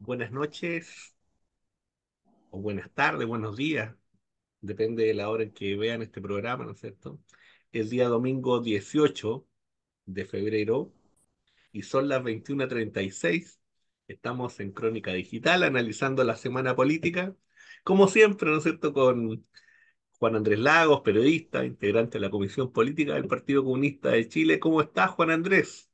Buenas noches, o buenas tardes, buenos días, depende de la hora en que vean este programa, ¿no es cierto? Es día domingo 18 de febrero y son las 21:36. Estamos en Crónica Digital analizando la semana política, como siempre, ¿no es cierto? Con Juan Andrés Lagos, periodista, integrante de la Comisión Política del Partido Comunista de Chile. ¿Cómo estás, Juan Andrés?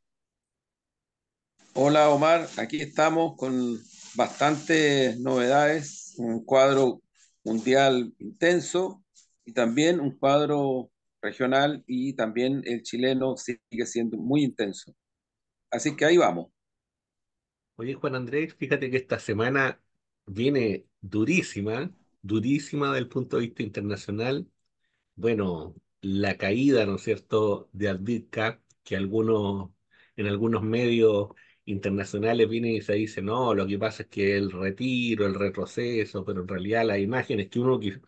Hola Omar, aquí estamos con bastantes novedades, un cuadro mundial intenso y también un cuadro regional y también el chileno sigue siendo muy intenso. Así que ahí vamos. Oye, Juan Andrés, fíjate que esta semana viene durísima, durísima desde el punto de vista internacional. Bueno, la caída, ¿no es cierto?, de Advitka, que en algunos medios internacionales vienen y se dice, no, lo que pasa es que el retiro, el retroceso, pero en realidad las imágenes en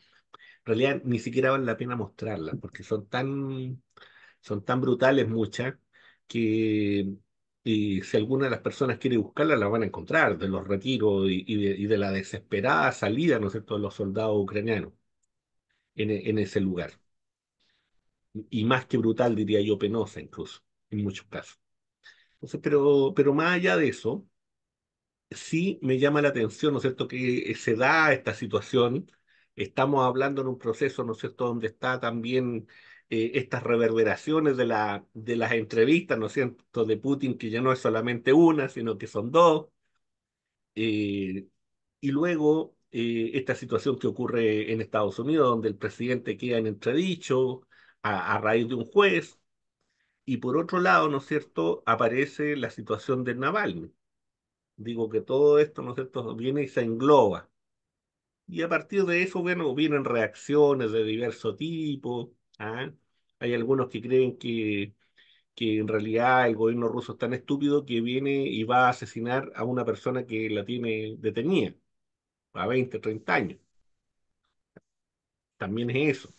realidad ni siquiera vale la pena mostrarlas, porque son tan brutales muchas que si alguna de las personas quiere buscarlas, las van a encontrar, de los retiros y de la desesperada salida, ¿no es cierto?, de los soldados ucranianos en ese lugar. Y más que brutal, diría yo, penosa incluso, en muchos casos. Entonces, pero más allá de eso, sí me llama la atención, ¿no es cierto?, que se da esta situación. Estamos hablando en un proceso, ¿no es cierto?, donde está también estas reverberaciones de las entrevistas, ¿no es cierto?, de Putin, que ya no es solamente una, sino que son dos. Eh, y luego esta situación que ocurre en Estados Unidos, donde el presidente queda en entredicho a raíz de un juez. Y por otro lado, ¿no es cierto?, aparece la situación de Navalny. Digo que todo esto, ¿no es cierto?, viene y se engloba. Y a partir de eso, bueno, vienen reacciones de diverso tipo. ¿Ah? Hay algunos que creen que en realidad el gobierno ruso es tan estúpido que viene y va a asesinar a una persona que la tiene detenida a 20, 30 años. También es eso.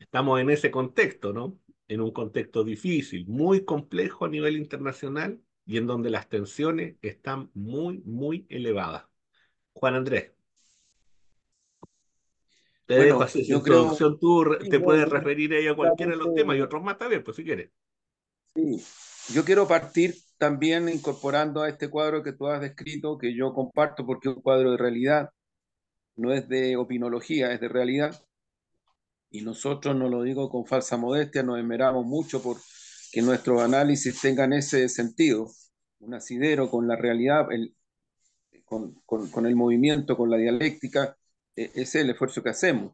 Estamos en ese contexto, ¿no? En un contexto difícil, muy complejo a nivel internacional y en donde las tensiones están muy, muy elevadas. Juan Andrés, te dejo Bueno, así esa yo creo, introducción, tú sí, te no, puedes yo referir a ella a cualquiera de solamente, los temas y otros más también, pues si quieres. sí, yo quiero partir también incorporando a este cuadro que tú has descrito, que yo comparto porque es un cuadro de realidad, no es de opinología, es de realidad. Y nosotros, no lo digo con falsa modestia, nos esmeramos mucho por que nuestros análisis tengan ese sentido, un asidero con la realidad, con el movimiento, con la dialéctica. Ese es el esfuerzo que hacemos.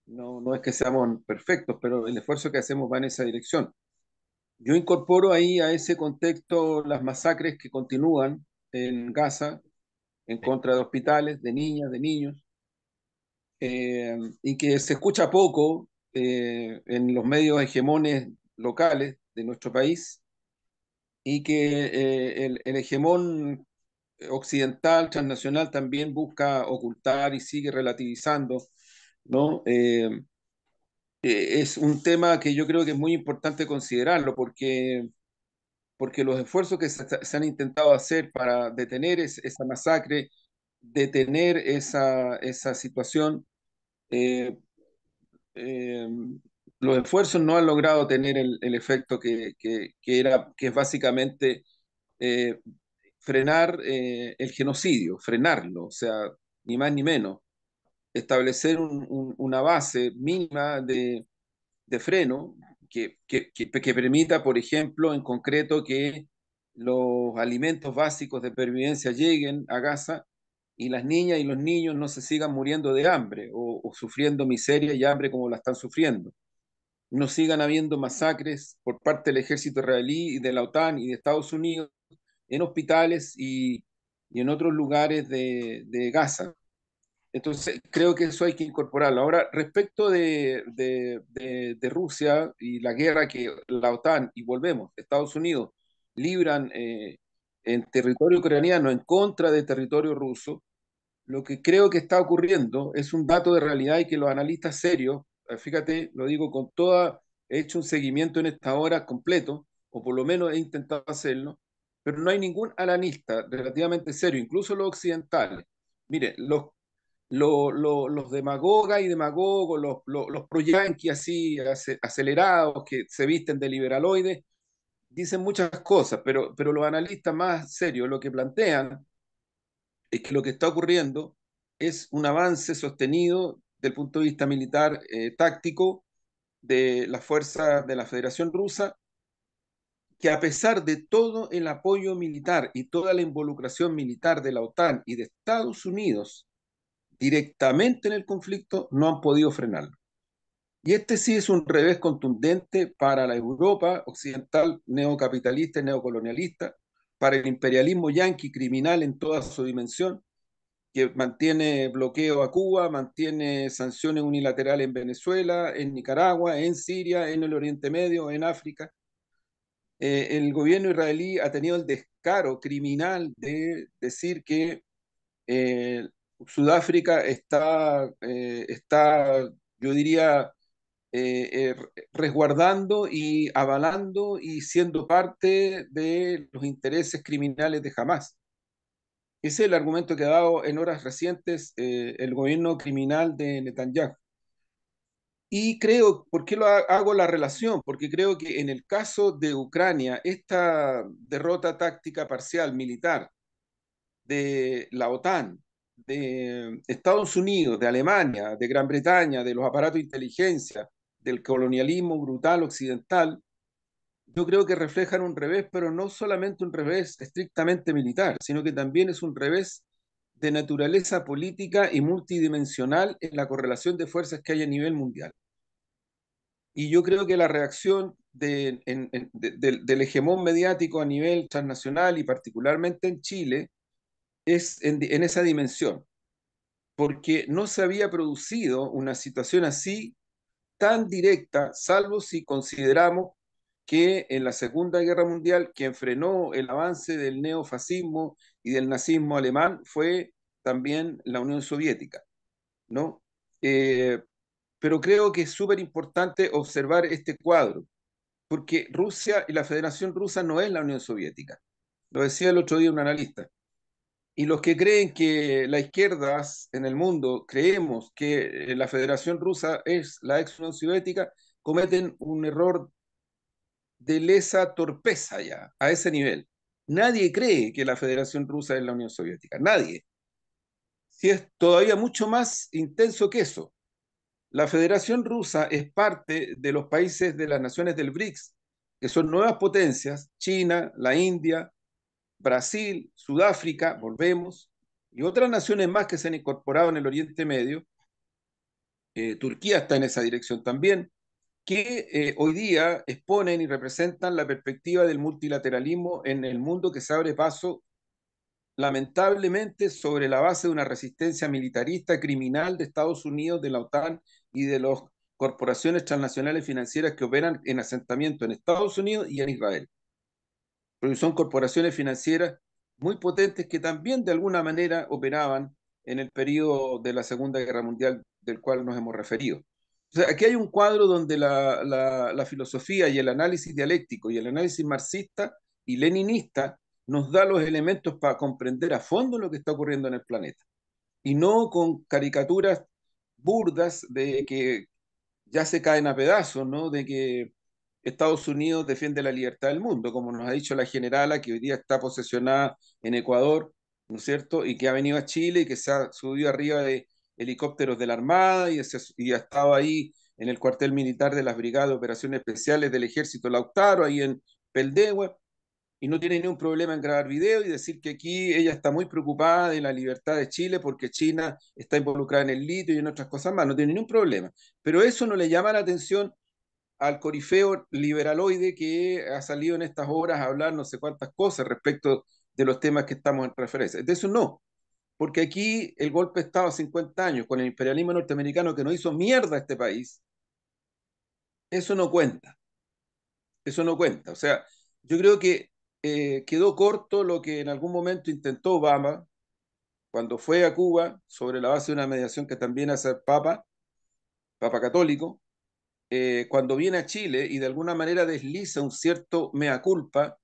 No, no es que seamos perfectos, pero el esfuerzo que hacemos va en esa dirección. Yo incorporo ahí a ese contexto las masacres que continúan en Gaza en Sí. contra de hospitales, de niñas, de niños, y que se escucha poco en los medios hegemones locales de nuestro país, y que el hegemón occidental, transnacional, también busca ocultar y sigue relativizando, ¿no? Es un tema que yo creo que es muy importante considerarlo porque los esfuerzos que se han intentado hacer para detener esa masacre, detener esa situación, eh, eh, los esfuerzos no han logrado tener el efecto que es básicamente eh, frenar el genocidio, frenarlo, o sea, ni más ni menos, establecer una base mínima de freno que permita, por ejemplo, en concreto, que los alimentos básicos de pervivencia lleguen a Gaza y las niñas y los niños no se sigan muriendo de hambre o sufriendo miseria y hambre como la están sufriendo. No sigan habiendo masacres por parte del ejército israelí y de la OTAN y de Estados Unidos en hospitales y en otros lugares de Gaza. Entonces, creo que eso hay que incorporarlo. Ahora, respecto de Rusia y la guerra que la OTAN, y volvemos, Estados Unidos, libran en territorio ucraniano en contra de territorio ruso, lo que creo que está ocurriendo es un dato de realidad y que los analistas serios, fíjate, lo digo con toda, he hecho un seguimiento en esta hora completo, o por lo menos he intentado hacerlo, pero no hay ningún analista relativamente serio, incluso los occidentales. Mire, los demagogas y demagogos, los pro-yanquis así acelerados que se visten de liberaloides, dicen muchas cosas, pero los analistas más serios lo que plantean es que lo que está ocurriendo es un avance sostenido del punto de vista militar táctico de las fuerzas de la Federación Rusa, que a pesar de todo el apoyo militar y toda la involucración militar de la OTAN y de Estados Unidos directamente en el conflicto, no han podido frenarlo. Y este sí es un revés contundente para la Europa occidental neocapitalista y neocolonialista, para el imperialismo yanqui criminal en toda su dimensión, que mantiene bloqueo a Cuba, mantiene sanciones unilaterales en Venezuela, en Nicaragua, en Siria, en el Oriente Medio, en África. El gobierno israelí ha tenido el descaro criminal de decir que eh, Sudáfrica está, yo diría, resguardando y avalando y siendo parte de los intereses criminales de Hamas. Ese es el argumento que ha dado en horas recientes el gobierno criminal de Netanyahu. Y creo, ¿por qué hago la relación? Porque creo que en el caso de Ucrania, esta derrota táctica parcial militar de la OTAN, de Estados Unidos, de Alemania, de Gran Bretaña, de los aparatos de inteligencia, del colonialismo brutal occidental, yo creo que reflejan un revés, pero no solamente un revés estrictamente militar, sino que también es un revés de naturaleza política y multidimensional en la correlación de fuerzas que hay a nivel mundial. Y yo creo que la reacción del hegemón mediático a nivel transnacional y particularmente en Chile es en esa dimensión, porque no se había producido una situación así tan directa, salvo si consideramos que en la Segunda Guerra Mundial quien frenó el avance del neofascismo y del nazismo alemán fue también la Unión Soviética, ¿no? Eh, pero creo que es súper importante observar este cuadro, porque Rusia y la Federación Rusa no es la Unión Soviética. Lo decía el otro día un analista. Y los que creen que la izquierda en el mundo creemos que la Federación Rusa es la ex Unión Soviética, cometen un error de lesa torpeza ya, a ese nivel. Nadie cree que la Federación Rusa es la Unión Soviética, nadie. Si es todavía mucho más intenso que eso. La Federación Rusa es parte de los países de las naciones del BRICS, que son nuevas potencias, China, la India, Brasil, Sudáfrica, volvemos, y otras naciones más que se han incorporado en el Oriente Medio. Turquía está en esa dirección también, que hoy día exponen y representan la perspectiva del multilateralismo en el mundo que se abre paso, lamentablemente, sobre la base de una resistencia militarista criminal de Estados Unidos, de la OTAN y de las corporaciones transnacionales financieras que operan en asentamiento en Estados Unidos y en Israel, porque son corporaciones financieras muy potentes que también de alguna manera operaban en el periodo de la Segunda Guerra Mundial del cual nos hemos referido. O sea, aquí hay un cuadro donde la filosofía y el análisis dialéctico y el análisis marxista y leninista nos da los elementos para comprender a fondo lo que está ocurriendo en el planeta. Y no con caricaturas burdas de que ya se caen a pedazos, ¿no? De que Estados Unidos defiende la libertad del mundo, como nos ha dicho la generala que hoy día está posesionada en Ecuador, ¿no es cierto? Y que ha venido a Chile y que se ha subido arriba de helicópteros de la Armada y ha estado ahí en el cuartel militar de las Brigadas de Operaciones Especiales del Ejército Lautaro, ahí en Peldehue, y no tiene ningún problema en grabar video y decir que aquí ella está muy preocupada de la libertad de Chile porque China está involucrada en el litio y en otras cosas más, no tiene ningún problema. Pero eso no le llama la atención al corifeo liberaloide que ha salido en estas horas a hablar no sé cuántas cosas respecto de los temas que estamos en referencia. De eso no, porque aquí el golpe de Estado a 50 años con el imperialismo norteamericano que nos hizo mierda a este país, eso no cuenta, eso no cuenta. O sea, yo creo que quedó corto lo que en algún momento intentó Obama cuando fue a Cuba sobre la base de una mediación que también hace el Papa católico, cuando viene a Chile y de alguna manera desliza un cierto mea culpa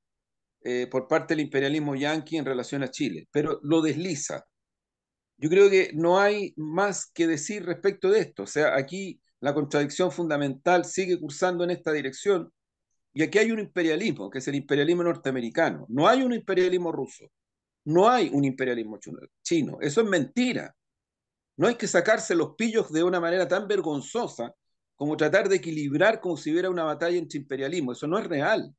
por parte del imperialismo yanqui en relación a Chile, pero lo desliza. Yo creo que no hay más que decir respecto de esto. O sea, aquí la contradicción fundamental sigue cursando en esta dirección y aquí hay un imperialismo, que es el imperialismo norteamericano. No hay un imperialismo ruso, no hay un imperialismo chino. Eso es mentira. No hay que sacarse los pillos de una manera tan vergonzosa como tratar de equilibrar como si hubiera una batalla entre imperialismo. Eso no es real.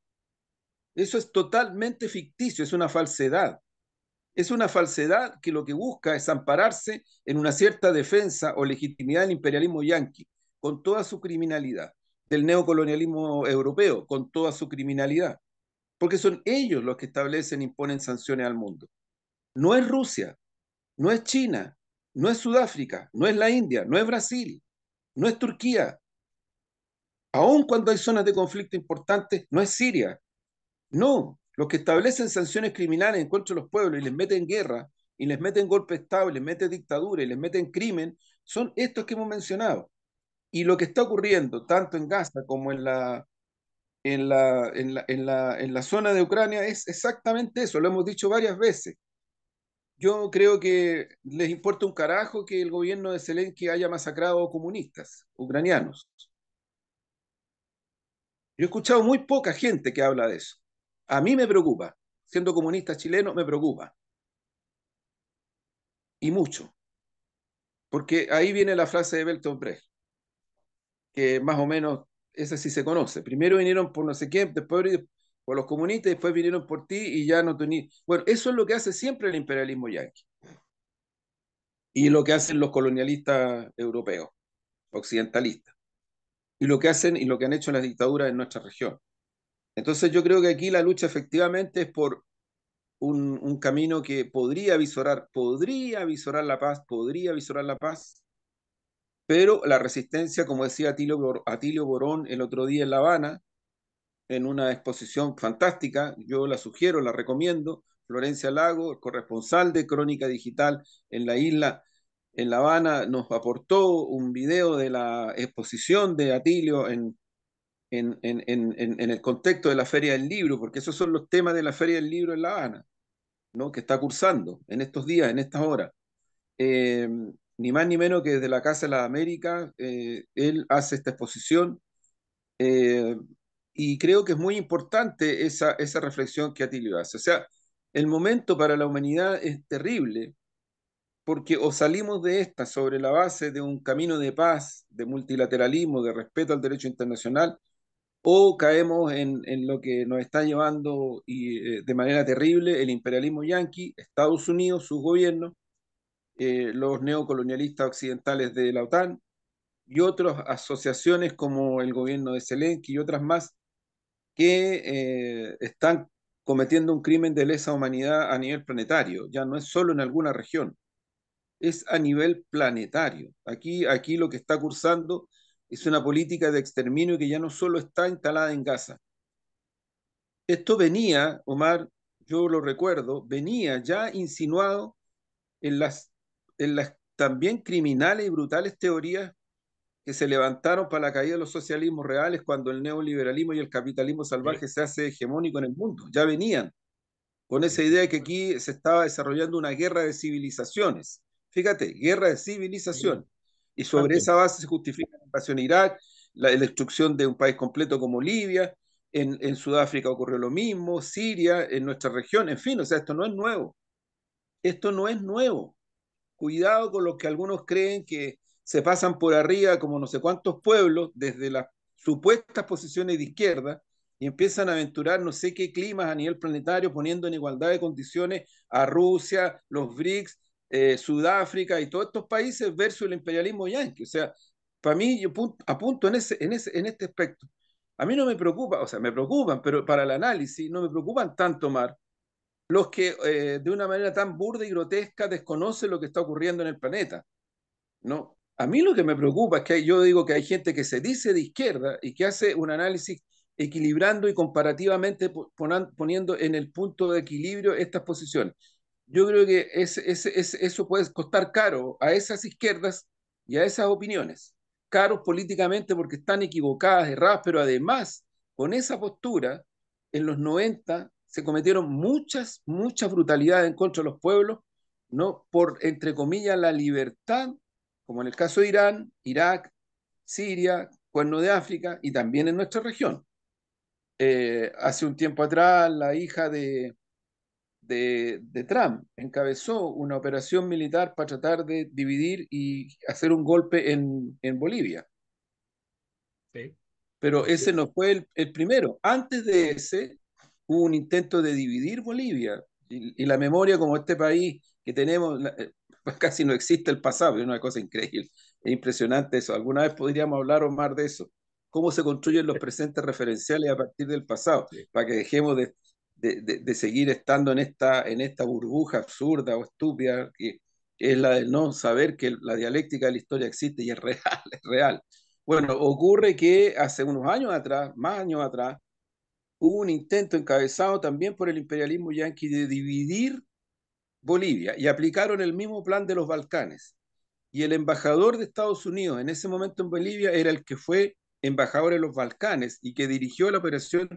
Eso es totalmente ficticio, es una falsedad. Es una falsedad que lo que busca es ampararse en una cierta defensa o legitimidad del imperialismo yanqui, con toda su criminalidad, del neocolonialismo europeo, con toda su criminalidad, porque son ellos los que establecen e imponen sanciones al mundo. No es Rusia, no es China, no es Sudáfrica, no es la India, no es Brasil, no es Turquía. Aun cuando hay zonas de conflicto importantes, no es Siria. No, los que establecen sanciones criminales en contra de los pueblos y les meten guerra, y les meten golpe de Estado, y les meten dictadura, y les meten crimen, son estos que hemos mencionado. Y lo que está ocurriendo, tanto en Gaza como en la zona de Ucrania, es exactamente eso, lo hemos dicho varias veces. Yo creo que les importa un carajo que el gobierno de Zelensky haya masacrado comunistas ucranianos. Yo he escuchado muy poca gente que habla de eso. A mí me preocupa, siendo comunista chileno, me preocupa, y mucho, porque ahí viene la frase de Bertolt Brecht, que más o menos esa sí se conoce. Primero vinieron por no sé quién, después por los comunistas, después vinieron por ti y ya no tenía. Bueno, eso es lo que hace siempre el imperialismo yanqui y lo que hacen los colonialistas europeos, occidentalistas, y lo que hacen y lo que han hecho las dictaduras en nuestra región. Entonces yo creo que aquí la lucha efectivamente es por un camino que podría visorar la paz, podría visorar la paz, pero la resistencia, como decía Atilio Borón el otro día en La Habana, en una exposición fantástica, yo la sugiero, la recomiendo, Florencia Lago, el corresponsal de Crónica Digital en la isla, en La Habana, nos aportó un video de la exposición de Atilio en el contexto de la Feria del Libro, porque esos son los temas de la Feria del Libro en La Habana, ¿no? Que está cursando en estos días, en estas horas. Eh, Ni más ni menos que desde la Casa de las Américas, él hace esta exposición eh, y creo que es muy importante esa reflexión que Atilio hace. O sea, el momento para la humanidad es terrible porque o salimos de esta sobre la base de un camino de paz, de multilateralismo, de respeto al derecho internacional, o caemos en lo que nos está llevando de manera terrible el imperialismo yanqui, Estados Unidos, sus gobiernos, los neocolonialistas occidentales de la OTAN y otras asociaciones como el gobierno de Zelensky y otras más que están cometiendo un crimen de lesa humanidad a nivel planetario. Ya no es solo en alguna región, es a nivel planetario. Aquí lo que está cursando es una política de exterminio que ya no solo está instalada en Gaza. Esto venía, Omar, yo lo recuerdo, venía ya insinuado en las también criminales y brutales teorías que se levantaron para la caída de los socialismos reales cuando el neoliberalismo y el capitalismo Sí, salvaje se hace hegemónico en el mundo. Ya venían con esa idea de que aquí se estaba desarrollando una guerra de civilizaciones. Fíjate, guerra de sí, civilización. Y sobre bastante. esa base se justifica la invasión a Irak, la destrucción de un país completo como Libia, en Sudáfrica ocurrió lo mismo, Siria, en nuestra región, en fin, o sea, esto no es nuevo. Esto no es nuevo. Cuidado con los que algunos creen que se pasan por arriba como no sé cuántos pueblos desde las supuestas posiciones de izquierda y empiezan a aventurar no sé qué climas a nivel planetario poniendo en igualdad de condiciones a Rusia, los BRICS, Sudáfrica y todos estos países versus el imperialismo yanqui. O sea, para mí yo apunto en este aspecto. A mí no me preocupa, o sea, me preocupan, pero para el análisis no me preocupan tanto, Mar, los que de una manera tan burda y grotesca desconocen lo que está ocurriendo en el planeta, ¿no? A mí lo que me preocupa es que yo digo que hay gente que se dice de izquierda y que hace un análisis equilibrando y comparativamente poniendo en el punto de equilibrio estas posiciones. Yo creo que eso puede costar caro a esas izquierdas y a esas opiniones. Caros políticamente porque están equivocadas, erradas, pero además, con esa postura, en los 90 se cometieron muchas brutalidades en contra de los pueblos, no por, entre comillas, la libertad, como en el caso de Irán, Irak, Siria, Cuerno de África y también en nuestra región. Hace un tiempo atrás, la hija de Trump encabezó una operación militar para tratar de dividir y hacer un golpe en Bolivia. Sí, Pero así ese es. no fue el primero. Antes de ese hubo un intento de dividir Bolivia y la memoria como este país que tenemos, pues casi no existe el pasado, es una cosa increíble, es impresionante eso. Alguna vez podríamos hablar o más de eso, cómo se construyen los presentes referenciales a partir del pasado, Sí, para que dejemos de seguir estando en esta burbuja absurda o estúpida que es la de no saber que la dialéctica de la historia existe y es real, es real. Bueno, ocurre que hace unos años atrás, más años atrás, hubo un intento encabezado también por el imperialismo yanqui de dividir Bolivia y aplicaron el mismo plan de los Balcanes. Y el embajador de Estados Unidos en ese momento en Bolivia era el que fue embajador en los Balcanes y que dirigió la operación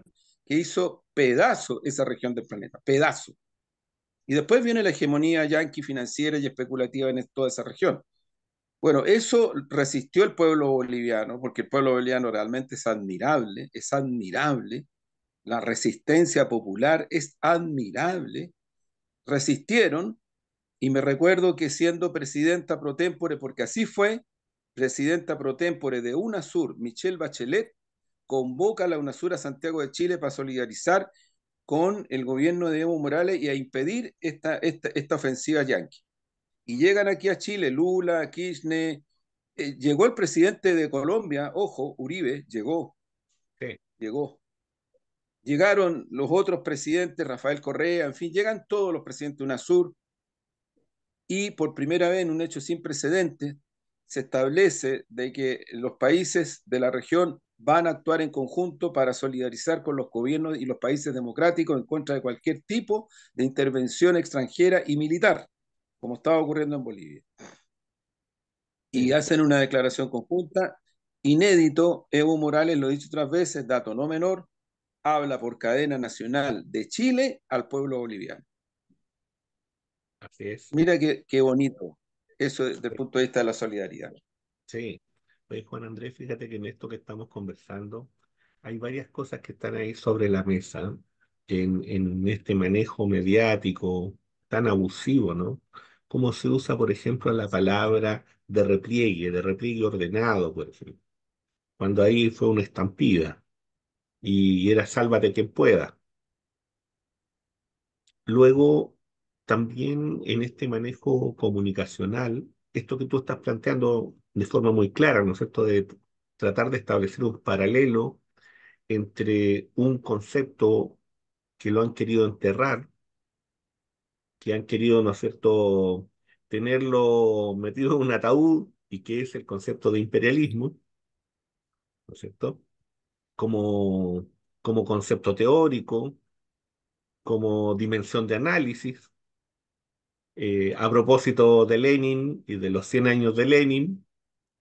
que hizo pedazo esa región del planeta, pedazo. Y después viene la hegemonía yanqui financiera y especulativa en toda esa región. Bueno, eso resistió el pueblo boliviano, porque el pueblo boliviano realmente es admirable, es admirable. La resistencia popular es admirable. Resistieron, y me recuerdo que siendo presidenta pro tempore, porque así fue, presidenta pro tempore de UNASUR, Michelle Bachelet, convoca a la UNASUR a Santiago de Chile para solidarizar con el gobierno de Evo Morales y a impedir esta ofensiva yanqui. Y llegan aquí a Chile, Lula, Kirchner, llegó el presidente de Colombia, ojo, Uribe, sí, llegó. Llegaron los otros presidentes, Rafael Correa, en fin, llegan todos los presidentes de UNASUR y por primera vez en un hecho sin precedentes se establece de que los países de la región van a actuar en conjunto para solidarizar con los gobiernos y los países democráticos en contra de cualquier tipo de intervención extranjera y militar, como estaba ocurriendo en Bolivia. Y sí, hacen una declaración conjunta. Inédito, Evo Morales, lo he dicho otras veces, dato no menor, habla por cadena nacional de Chile al pueblo boliviano. así es. Mira qué bonito eso desde el punto de vista de la solidaridad. Sí. Pues Juan Andrés, fíjate que en esto que estamos conversando hay varias cosas que están ahí sobre la mesa en este manejo mediático tan abusivo, ¿no? Como se usa, por ejemplo, la palabra de repliegue ordenado, por ejemplo, cuando ahí fue una estampida y era sálvate quien pueda. Luego, también en este manejo comunicacional, esto que tú estás planteando de forma muy clara, ¿no es cierto?, de tratar de establecer un paralelo entre un concepto que lo han querido enterrar, que han querido, ¿no es cierto?, tenerlo metido en un ataúd y que es el concepto de imperialismo, ¿no es cierto?, como, como concepto teórico, como dimensión de análisis. A propósito de Lenin y de los 100 años de Lenin,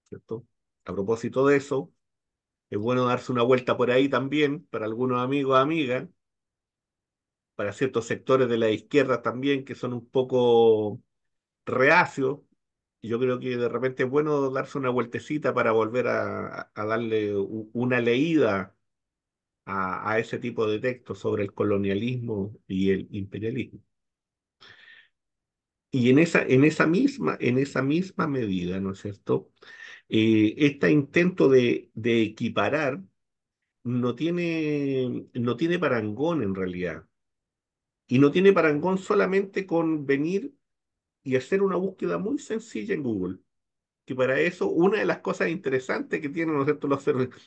¿cierto? A propósito de eso, es bueno darse una vuelta por ahí también para algunos amigos, amigas, para ciertos sectores de la izquierda también que son un poco reacios. Yo creo que de repente es bueno darse una vueltecita para volver a darle una leída a ese tipo de textos sobre el colonialismo y el imperialismo. Y en esa misma medida, ¿no es cierto? Este intento de equiparar no tiene parangón en realidad. Y no tiene parangón solamente con venir y hacer una búsqueda muy sencilla en Google. Que para eso, una de las cosas interesantes que tiene, ¿no es cierto?,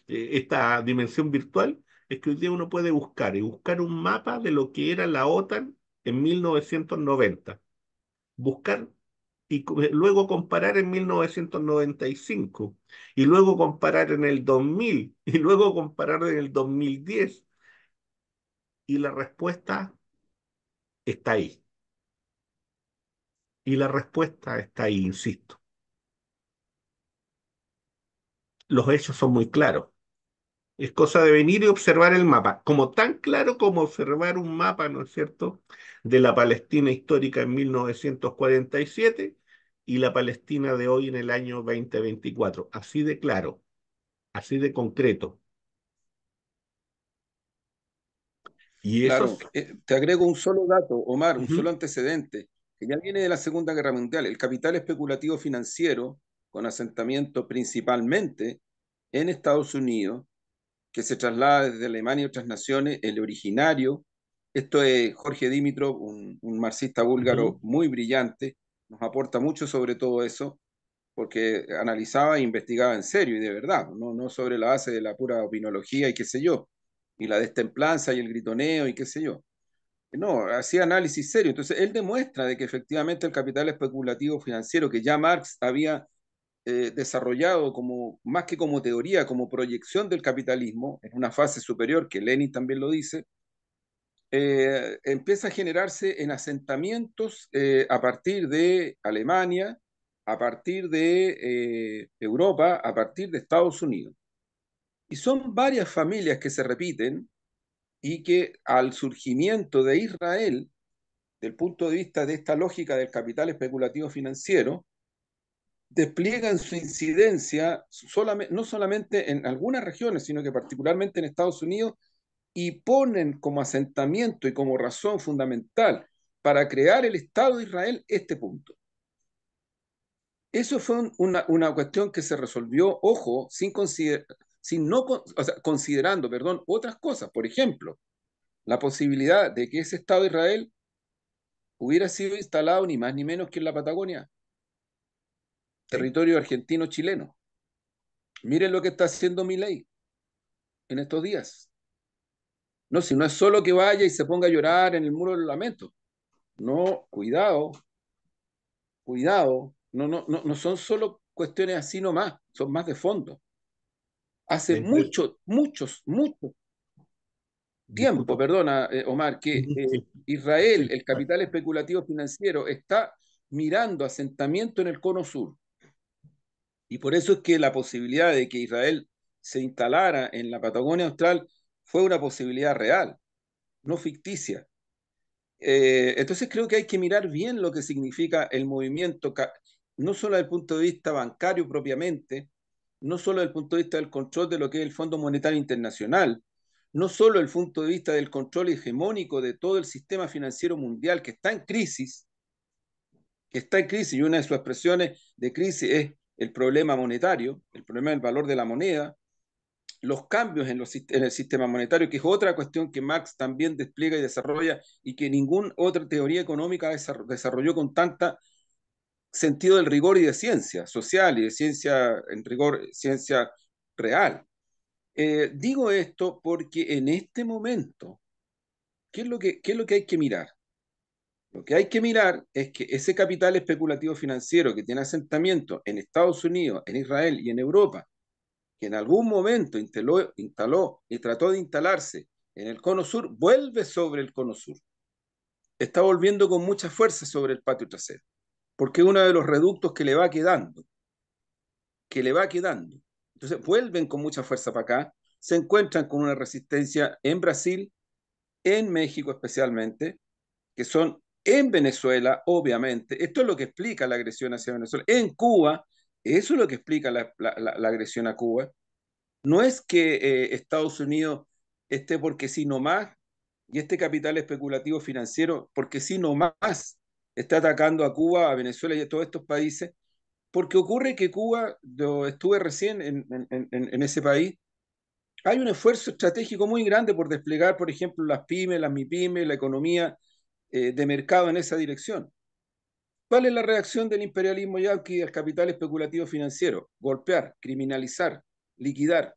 esta dimensión virtual, es que hoy día uno puede buscar y buscar un mapa de lo que era la OTAN en 1990. Buscar y luego comparar en 1995 y luego comparar en el 2000 y luego comparar en el 2010 y la respuesta está ahí. Y la respuesta está ahí, insisto. Los hechos son muy claros. Es cosa de venir y observar el mapa, como tan claro como observar un mapa, ¿no es cierto?, de la Palestina histórica en 1947 y la Palestina de hoy en el año 2024. Así de claro, así de concreto. Y eso Claro, te agrego un solo dato, Omar, un ujú, solo antecedente, que ya viene de la Segunda Guerra Mundial. El capital especulativo financiero, con asentamiento principalmente en Estados Unidos, que se traslada desde Alemania y otras naciones, el originario, esto es Jorge Dimitrov, un marxista ujú, búlgaro muy brillante, nos aporta mucho sobre todo eso, porque analizaba e investigaba en serio y de verdad, no sobre la base de la pura opinología y qué sé yo, y la destemplanza y el gritoneo y qué sé yo. No, hacía análisis serio. Entonces, él demuestra de que efectivamente el capital especulativo financiero que ya Marx había desarrollado como, más que como teoría, como proyección del capitalismo, en una fase superior, que Lenin también lo dice, empieza a generarse en asentamientos a partir de Alemania, a partir de Europa, a partir de Estados Unidos. Y son varias familias que se repiten y que al surgimiento de Israel, del punto de vista de esta lógica del capital especulativo financiero, despliegan su incidencia no solamente en algunas regiones, sino que particularmente en Estados Unidos, y ponen como asentamiento y como razón fundamental para crear el Estado de Israel este punto. Eso fue una cuestión que se resolvió, ojo, sin no, o sea, considerando, perdón, otras cosas. Por ejemplo, la posibilidad de que ese Estado de Israel hubiera sido instalado ni más ni menos que en la Patagonia, sí, territorio argentino-chileno. Miren lo que está haciendo Milei en estos días. No, si no es solo que vaya y se ponga a llorar en el muro del lamento. No, cuidado, cuidado. No son solo cuestiones así nomás, son más de fondo. Hace es muy, mucho tiempo, disculpa. perdona, Omar, que Ujú, sí, Israel, sí, el capital especulativo financiero, está mirando asentamiento en el cono sur. Y por eso es que la posibilidad de que Israel se instalara en la Patagonia Austral fue una posibilidad real, no ficticia. Entonces creo que hay que mirar bien lo que significa el movimiento, no solo desde el punto de vista bancario propiamente, no solo desde el punto de vista del control de lo que es el Fondo Monetario Internacional, no solo desde el punto de vista del control hegemónico de todo el sistema financiero mundial que está en crisis, y una de sus expresiones de crisis es el problema monetario, el problema del valor de la moneda, los cambios en el sistema monetario, que es otra cuestión que Marx también despliega y desarrolla y que ninguna otra teoría económica desarrolló con tanta sentido del rigor y de ciencia social y de ciencia en rigor, ciencia real. Digo esto porque en este momento, qué es lo que hay que mirar? Lo que hay que mirar es que ese capital especulativo financiero que tiene asentamiento en Estados Unidos, en Israel y en Europa, que en algún momento instaló y trató de instalarse en el cono sur, vuelve sobre el cono sur. Está volviendo con mucha fuerza sobre el patio trasero, porque es uno de los reductos que le va quedando, que le va quedando. Entonces vuelven con mucha fuerza para acá, se encuentran con una resistencia en Brasil, en México especialmente, que son en Venezuela, obviamente. Esto es lo que explica la agresión hacia Venezuela. En Cuba, eso es lo que explica la agresión a Cuba. No es que Estados Unidos esté porque sí no más y este capital especulativo financiero porque sí no más está atacando a Cuba, a Venezuela y a todos estos países, porque ocurre que Cuba, yo estuve recién en ese país, hay un esfuerzo estratégico muy grande por desplegar, por ejemplo, las pymes, las MIPYMES, la economía de mercado en esa dirección. ¿Cuál es la reacción del imperialismo yanqui al capital especulativo financiero? Golpear, criminalizar, liquidar.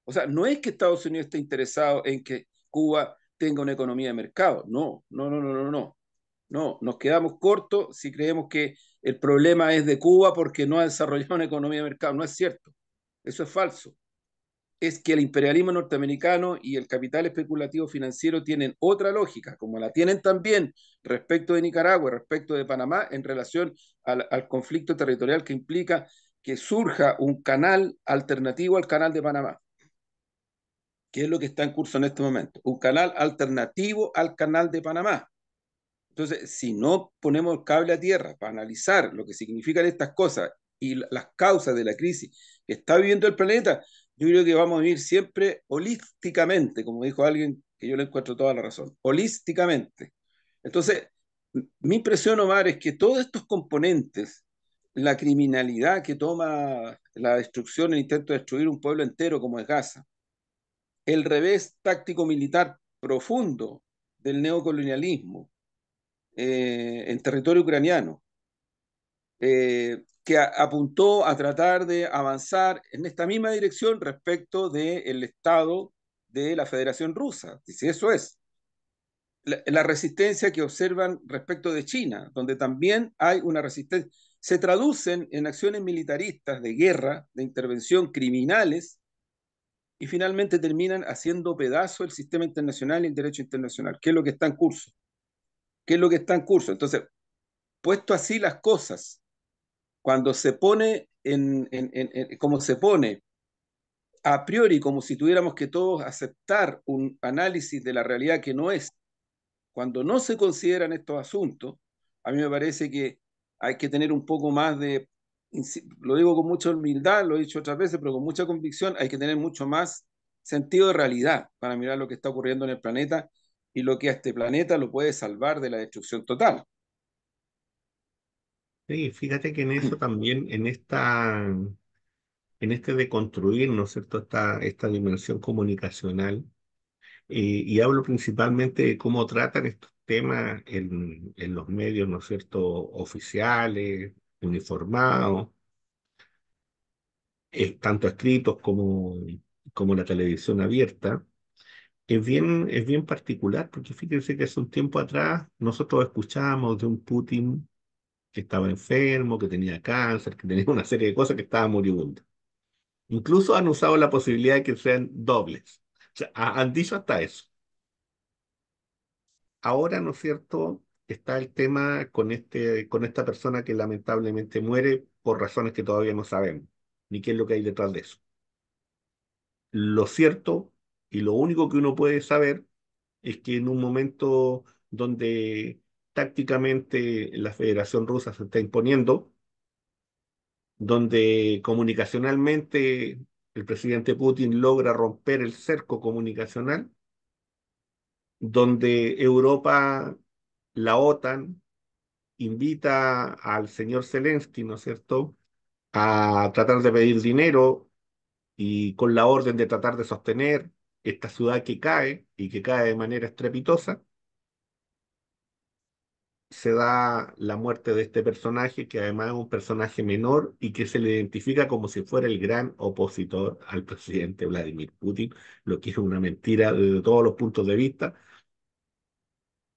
O sea, no es que Estados Unidos esté interesado en que Cuba tenga una economía de mercado. No. No, nos quedamos cortos si creemos que el problema es de Cuba porque no ha desarrollado una economía de mercado. No es cierto. Eso es falso. Es que el imperialismo norteamericano y el capital especulativo financiero tienen otra lógica, como la tienen también respecto de Nicaragua, respecto de Panamá, en relación al conflicto territorial que implica que surja un canal alternativo al canal de Panamá. que es lo que está en curso en este momento, un canal alternativo al canal de Panamá. Entonces, si no ponemos el cable a tierra para analizar lo que significan estas cosas y las causas de la crisis que está viviendo el planeta, yo creo que vamos a vivir siempre holísticamente, como dijo alguien que yo le encuentro toda la razón, holísticamente. Entonces, mi impresión, Omar, es que todos estos componentes, la criminalidad que toma la destrucción, el intento de destruir un pueblo entero como es Gaza, el revés táctico militar profundo del neocolonialismo en territorio ucraniano, que apuntó a tratar de avanzar en esta misma dirección respecto del Estado de la Federación Rusa. Y si eso es, la resistencia que observan respecto de China, donde también hay una resistencia, se traducen en acciones militaristas de guerra, de intervención criminales, y finalmente terminan haciendo pedazo el sistema internacional y el derecho internacional, que es lo que está en curso. ¿Qué es lo que está en curso? Entonces, puesto así las cosas, cuando se pone como se pone a priori, como si tuviéramos que todos aceptar un análisis de la realidad que no es, cuando no se consideran estos asuntos, a mí me parece que hay que tener un poco más de, lo digo con mucha humildad, lo he dicho otras veces, pero con mucha convicción, hay que tener mucho más sentido de realidad para mirar lo que está ocurriendo en el planeta y lo que a este planeta lo puede salvar de la destrucción total. Sí, fíjate que en eso también, en este de construir, ¿no es cierto?, esta dimensión comunicacional, y hablo principalmente de cómo tratan estos temas en los medios, ¿no es cierto?, oficiales, uniformados, tanto escritos como la televisión abierta. Es bien particular, porque fíjense que hace un tiempo atrás nosotros escuchábamos de un Putin que estaba enfermo, que tenía cáncer, que tenía una serie de cosas, que estaba moribundo. Incluso han usado la posibilidad de que sean dobles. O sea, han dicho hasta eso. Ahora, ¿no es cierto? Está el tema con esta persona que lamentablemente muere por razones que todavía no sabemos, ni qué es lo que hay detrás de eso. Lo cierto y lo único que uno puede saber es que en un momento donde tácticamente la Federación Rusa se está imponiendo, donde comunicacionalmente el presidente Putin logra romper el cerco comunicacional, donde Europa, la OTAN, invita al señor Zelensky, ¿no es cierto?, a tratar de pedir dinero y con la orden de tratar de sostener esta ciudad que cae y que cae de manera estrepitosa. Se da la muerte de este personaje, que además es un personaje menor y que se le identifica como si fuera el gran opositor al presidente Vladimir Putin, lo que es una mentira desde todos los puntos de vista,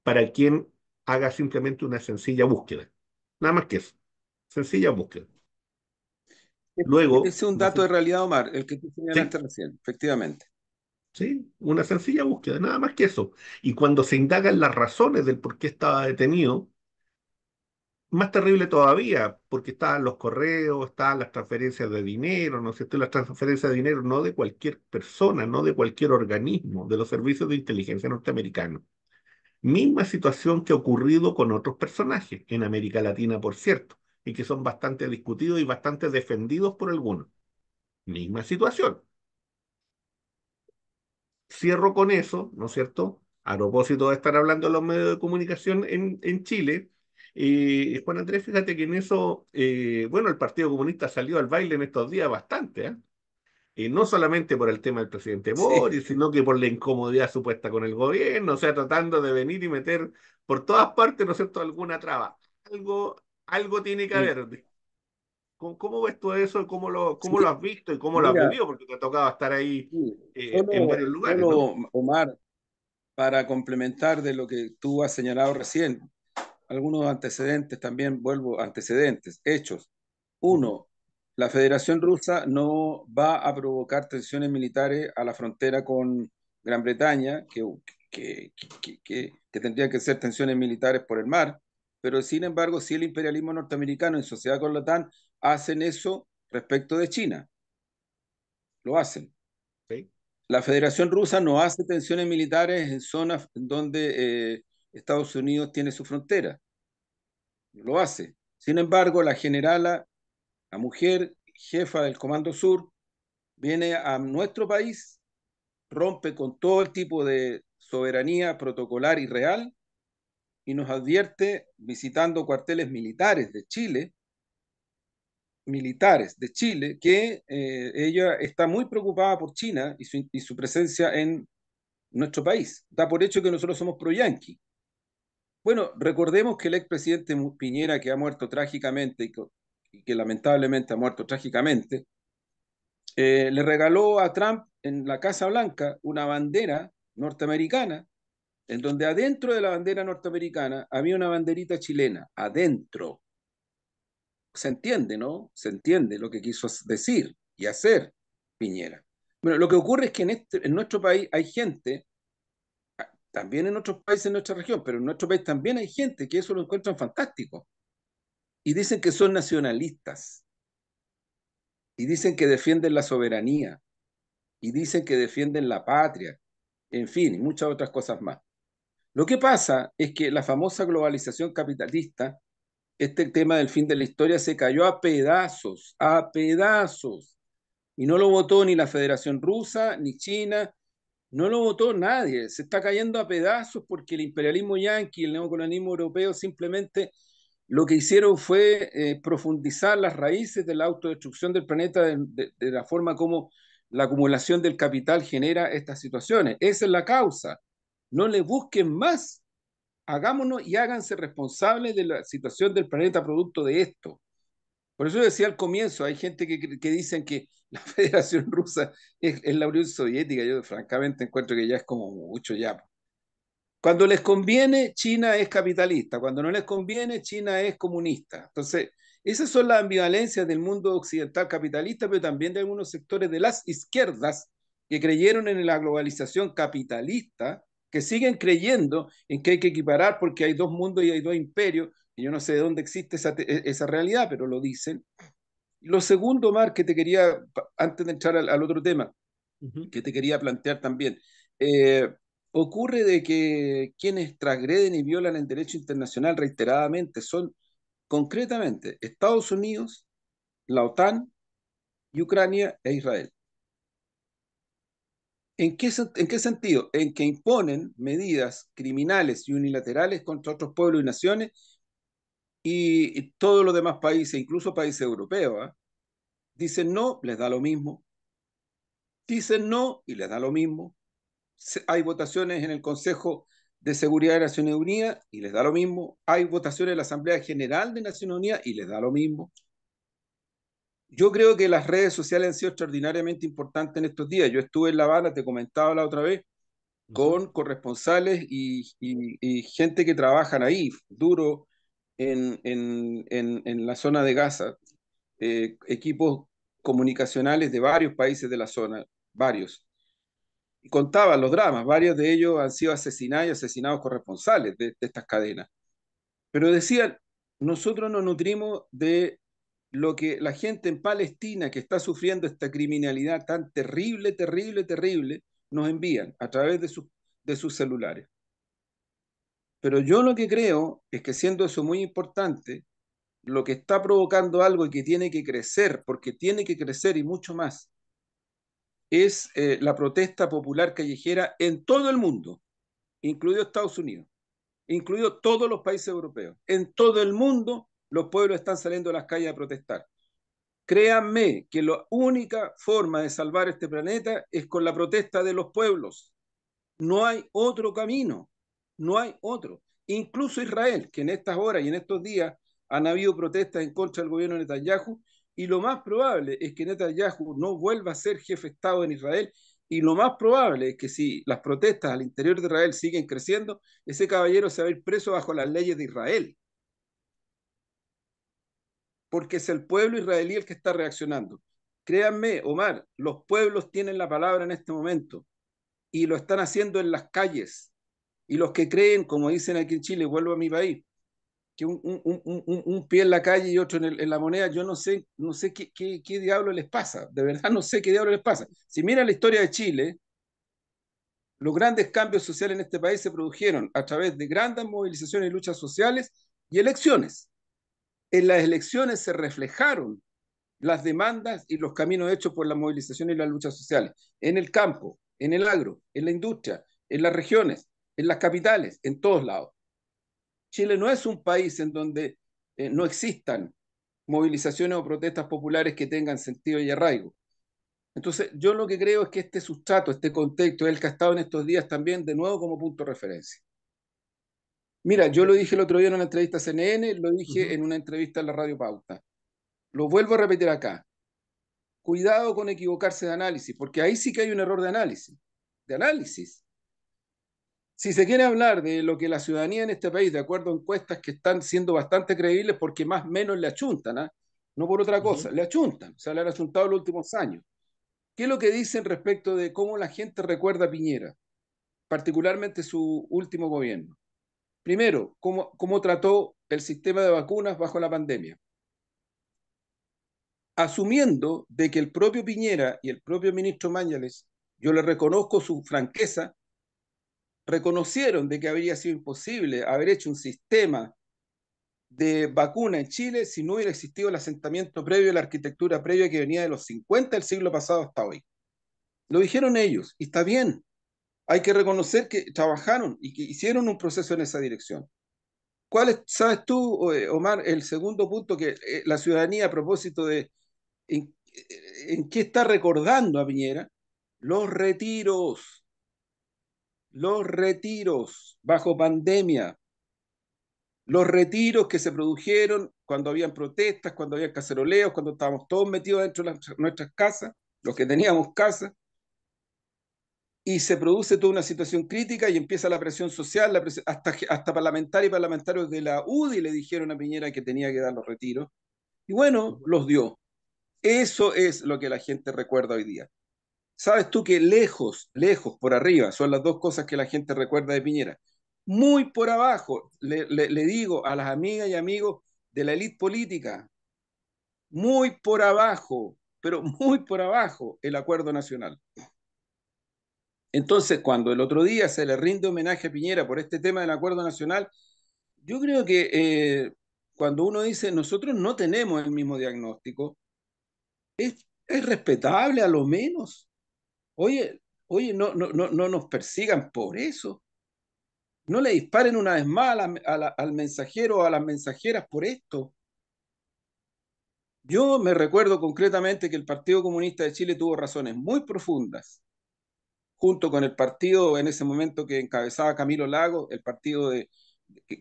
para quien haga simplemente una sencilla búsqueda. Nada más que eso, sencilla búsqueda. Ese Luego, es un no dato sé, de realidad, Omar, el que tú sí, señalaste recién, efectivamente. sí, una sencilla búsqueda, nada más que eso. Y cuando se indagan las razones del por qué estaba detenido, más terrible todavía, porque estaban los correos, estaban las transferencias de dinero, ¿no es cierto? Y las transferencias de dinero no de cualquier persona, no de cualquier organismo, de los servicios de inteligencia norteamericanos. Misma situación que ha ocurrido con otros personajes en América Latina, por cierto, y que son bastante discutidos y bastante defendidos por algunos. Misma situación. Cierro con eso, ¿no es cierto? A propósito de estar hablando de los medios de comunicación en Chile, Juan Andrés, fíjate que en eso, bueno, el Partido Comunista salió al baile en estos días bastante, ¿eh? Y no solamente por el tema del presidente Sí, Boris, sino que por la incomodidad supuesta con el gobierno, o sea, tratando de venir y meter por todas partes, ¿no es cierto?, alguna traba. Algo tiene que sí, haber. ¿Cómo ves tú eso? sí. Cómo lo has visto y cómo lo has Mira, vivido? Porque te ha tocado estar ahí sí, en varios lugares, ¿no? solo, Omar, para complementar de lo que tú has señalado recién, algunos antecedentes también, vuelvo, antecedentes, hechos. Ujú. Uno, la Federación Rusa no va a provocar tensiones militares a la frontera con Gran Bretaña, que tendrían que ser tensiones militares por el mar, pero sin embargo, si el imperialismo norteamericano en sociedad con la OTAN hacen eso respecto de China, lo hacen. Sí. la Federación Rusa no hace tensiones militares en zonas donde Estados Unidos tiene su frontera, no lo hace. Sin embargo, la generala, la mujer jefa del Comando Sur, viene a nuestro país, rompe con todo el tipo de soberanía protocolar y real y nos advierte, visitando cuarteles militares de Chile, que ella está muy preocupada por China y su presencia en nuestro país. Da por hecho que nosotros somos pro-yanqui. Bueno, recordemos que el expresidente Piñera, que ha muerto trágicamente y que lamentablemente ha muerto trágicamente, le regaló a Trump en la Casa Blanca una bandera norteamericana, en donde adentro de la bandera norteamericana había una banderita chilena, adentro. Se entiende, ¿no? Se entiende lo que quiso decir y hacer Piñera. Bueno, lo que ocurre es que en nuestro país hay gente, también en otros países en nuestra región, pero en nuestro país también hay gente que eso lo encuentran fantástico y dicen que son nacionalistas y dicen que defienden la soberanía y dicen que defienden la patria, en fin, y muchas otras cosas más. Lo que pasa es que la famosa globalización capitalista, este tema del fin de la historia se cayó a pedazos, y no lo votó ni la Federación Rusa, ni China, no lo votó nadie, se está cayendo a pedazos porque el imperialismo yanqui, el neocolonialismo europeo simplemente lo que hicieron fue profundizar las raíces de la autodestrucción del planeta de la forma como la acumulación del capital genera estas situaciones. Esa es la causa. No le busquen más, hagámonos y háganse responsables de la situación del planeta producto de esto. Por eso decía al comienzo, hay gente que dicen que la Federación Rusa es la Unión Soviética. Yo francamente encuentro que ya es como mucho ya. Cuando les conviene, China es capitalista. Cuando no les conviene, China es comunista. Entonces, esas son las ambivalencias del mundo occidental capitalista, pero también de algunos sectores de las izquierdas que creyeron en la globalización capitalista, que siguen creyendo en que hay que equiparar porque hay dos mundos y hay dos imperios. Y yo no sé de dónde existe esa realidad, pero lo dicen. Lo segundo, Mar, que te quería, antes de entrar al otro tema, Ujú. que te quería plantear también. Eh, Ocurre de que quienes transgreden y violan el derecho internacional reiteradamente son concretamente Estados Unidos, la OTAN y Ucrania e Israel. En qué sentido? En que imponen medidas criminales y unilaterales contra otros pueblos y naciones y todos los demás países, incluso países europeos, ¿eh? Dicen no, les da lo mismo. Dicen no y les da lo mismo. Hay votaciones en el Consejo de Seguridad de Naciones Unidas y les da lo mismo. Hay votaciones en la Asamblea General de Naciones Unidas y les da lo mismo. Yo creo que las redes sociales han sido extraordinariamente importantes en estos días. Yo estuve en La Habana, te comentaba la otra vez, Ujú. con corresponsales y gente que trabajan ahí, duro en la zona de Gaza, equipos comunicacionales de varios países de la zona, varios. Y contaban los dramas, varios de ellos han sido asesinados y asesinados corresponsales de estas cadenas. Pero decían, nosotros nos nutrimos de lo que la gente en Palestina que está sufriendo esta criminalidad tan terrible, terrible, terrible, nos envían a través de sus celulares. Pero yo lo que creo es que siendo eso muy importante, lo que está provocando algo y que tiene que crecer, porque tiene que crecer y mucho más, es la protesta popular callejera en todo el mundo, incluido Estados Unidos, incluido todos los países europeos. En todo el mundo los pueblos están saliendo a las calles a protestar. Créanme que la única forma de salvar este planeta es con la protesta de los pueblos. No hay otro camino, no hay otro. Incluso Israel, que en estas horas y en estos días han habido protestas en contra del gobierno de Netanyahu, y lo más probable es que Netanyahu no vuelva a ser jefe de Estado en Israel, y lo más probable es que si las protestas al interior de Israel siguen creciendo, ese caballero se va a ir preso bajo las leyes de Israel, porque es el pueblo israelí el que está reaccionando. Créanme, Omar, los pueblos tienen la palabra en este momento y lo están haciendo en las calles. Y los que creen, como dicen aquí en Chile, vuelvo a mi país, que un pie en la calle y otro en la moneda, yo no sé qué diablo les pasa, de verdad no sé qué diablo les pasa. Si mira la historia de Chile, Los grandes cambios sociales en este país se produjeron a través de grandes movilizaciones y luchas sociales y elecciones. En las elecciones se reflejaron las demandas y los caminos hechos por las movilizaciones y las luchas sociales, en el campo, en el agro, en la industria, en las regiones, en las capitales, en todos lados. Chile no es un país en donde no existan movilizaciones o protestas populares que tengan sentido y arraigo. Entonces, yo lo que creo es que este sustrato, este contexto, es el que ha estado en estos días también de nuevo como punto de referencia. Mira, yo lo dije el otro día en una entrevista a CNN, lo dije Ujú. en una entrevista en la Radio Pauta. Lo vuelvo a repetir acá. Cuidado con equivocarse de análisis, porque ahí sí que hay un error de análisis. De análisis. Si se quiere hablar de lo que la ciudadanía en este país, de acuerdo a encuestas que están siendo bastante creíbles, porque más o menos le achuntan, ¿ah? No por otra cosa, Ujú. le achuntan, o sea, le han achuntado los últimos años. ¿Qué es lo que dicen respecto de cómo la gente recuerda a Piñera, particularmente su último gobierno? Primero, cómo trató el sistema de vacunas bajo la pandemia, asumiendo de que el propio Piñera y el propio ministro Mañales, yo le reconozco su franqueza, reconocieron de que habría sido imposible haber hecho un sistema de vacuna en Chile si no hubiera existido el asentamiento previo, la arquitectura previa que venía de los 50 del siglo pasado hasta hoy. Lo dijeron ellos, y está bien. Hay que reconocer que trabajaron y que hicieron un proceso en esa dirección. ¿Cuál es, sabes tú, Omar, el segundo punto que la ciudadanía a propósito de en, en qué está recordando a Piñera? Los retiros, los retiros bajo pandemia, los retiros que se produjeron cuando habían protestas, cuando había caceroleos, cuando estábamos todos metidos dentro de nuestras casas, los que teníamos casas, y se produce toda una situación crítica y empieza la presión social, hasta parlamentarios y parlamentarios de la UDI le dijeron a Piñera que tenía que dar los retiros, y bueno, Ujú. los dio. Eso es lo que la gente recuerda hoy día. Sabes tú que lejos, lejos, por arriba, son las dos cosas que la gente recuerda de Piñera. Muy por abajo, le digo a las amigas y amigos de la élite política, muy por abajo, pero muy por abajo, el acuerdo nacional. Entonces, cuando el otro día se le rinde homenaje a Piñera por este tema del acuerdo nacional, yo creo que cuando uno dice nosotros no tenemos el mismo diagnóstico, es respetable a lo menos. Oye, oye, no nos persigan por eso. No le disparen una vez más al mensajero o a las mensajeras por esto. Yo me recuerdo concretamente que el Partido Comunista de Chile tuvo razones muy profundas, junto con el partido en ese momento que encabezaba Camilo Lagos, el partido